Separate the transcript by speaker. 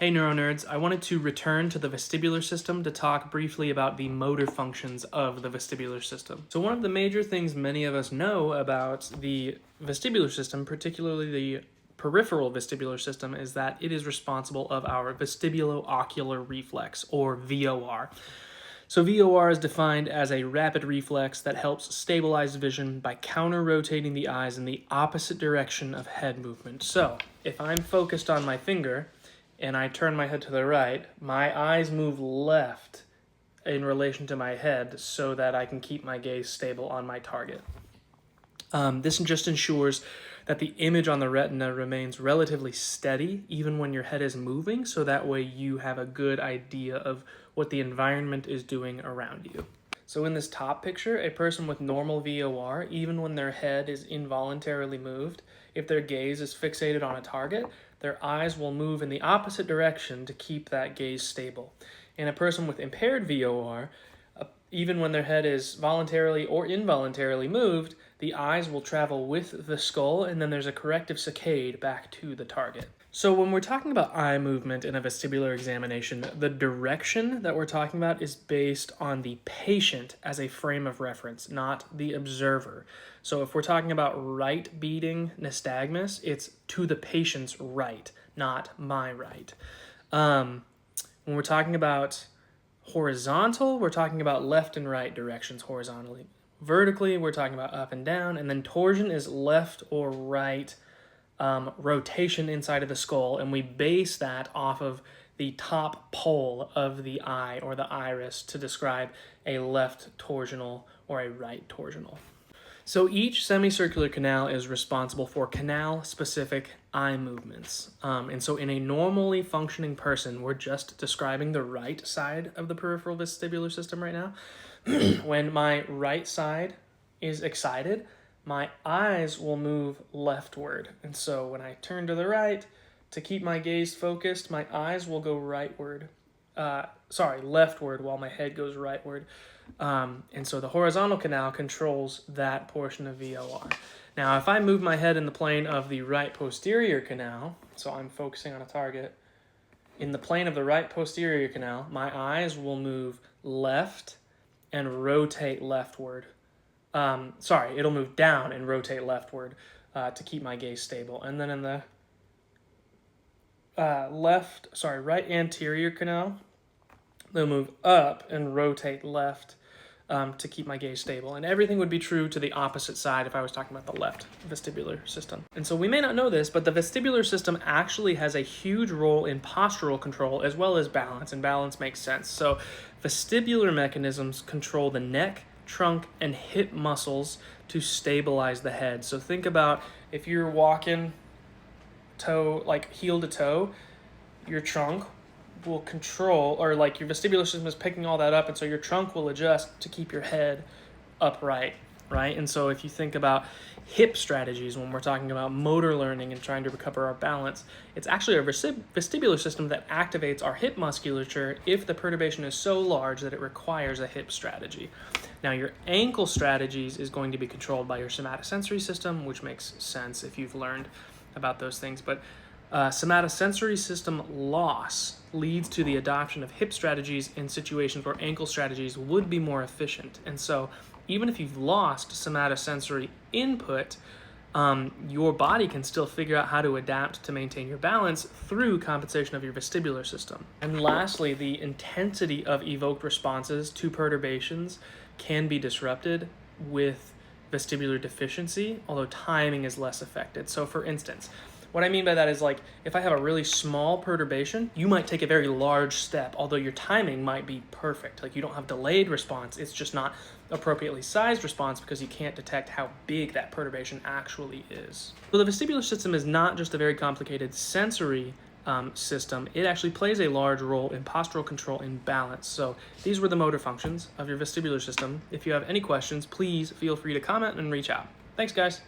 Speaker 1: Hey Neuro Nerds, I wanted to return to the vestibular system to talk briefly about the motor functions of the vestibular system. So one of the major things many of us know about the vestibular system, particularly the peripheral vestibular system, is that it is responsible of our vestibulo-ocular reflex, or VOR. So VOR is defined as a rapid reflex that helps stabilize vision by counter-rotating the eyes in the opposite direction of head movement. So if I'm focused on my finger and I turn my head to the right, my eyes move left in relation to my head so that I can keep my gaze stable on my target. This just ensures that the image on the retina remains relatively steady even when your head is moving, so that way you have a good idea of what the environment is doing around you. So in this top picture, a person with normal VOR, even when their head is involuntarily moved, if their gaze is fixated on a target, their eyes will move in the opposite direction to keep that gaze stable. In a person with impaired VOR, even when their head is voluntarily or involuntarily moved, the eyes will travel with the skull, and then there's a corrective saccade back to the target. So when we're talking about eye movement in a vestibular examination, the direction that we're talking about is based on the patient as a frame of reference, not the observer. So if we're talking about right beating nystagmus, it's to the patient's right, not my right. When we're talking about horizontal, we're talking about left and right directions horizontally. Vertically, we're talking about up and down, and then torsion is left or right rotation inside of the skull, and we base that off of the top pole of the eye or the iris to describe a left torsional or a right torsional. So each semicircular canal is responsible for canal-specific eye movements. And so in a normally functioning person, we're just describing the right side of the peripheral vestibular system right now. When my right side is excited, my eyes will move leftward. And so when I turn to the right, to keep my gaze focused, my eyes will go leftward while my head goes rightward. And so the horizontal canal controls that portion of VOR. Now, if I move my head in the plane of the right posterior canal, so I'm focusing on a target, in the plane of the right posterior canal, my eyes will move left and rotate leftward. It'll move down and rotate leftward to keep my gaze stable. And then in the right anterior canal, they'll move up and rotate left to keep my gaze stable. And everything would be true to the opposite side if I was talking about the left vestibular system. And so we may not know this, but the vestibular system actually has a huge role in postural control as well as balance, and balance makes sense. So vestibular mechanisms control the neck, trunk, and hip muscles to stabilize the head. So think about if you're walking heel to toe, your trunk will control, or like your vestibular system is picking all that up, and so your trunk will adjust to keep your head upright, right? And so if you think about hip strategies when we're talking about motor learning and trying to recover our balance, it's actually our vestibular system that activates our hip musculature if the perturbation is so large that it requires a hip strategy. Now, your ankle strategies is going to be controlled by your somatosensory system, which makes sense if you've learned about those things, but somatosensory system loss leads to the adoption of hip strategies in situations where ankle strategies would be more efficient. And so even if you've lost somatosensory input, your body can still figure out how to adapt to maintain your balance through compensation of your vestibular system. And lastly, the intensity of evoked responses to perturbations can be disrupted with vestibular deficiency, although timing is less affected. So for instance, what I mean by that is, like, if I have a really small perturbation, you might take a very large step, although your timing might be perfect. Like, you don't have delayed response, it's just not appropriately sized response because you can't detect how big that perturbation actually is. So the vestibular system is not just a very complicated sensory system. It actually plays a large role in postural control and balance. So these were the motor functions of your vestibular system. If you have any questions, please feel free to comment and reach out. Thanks, guys.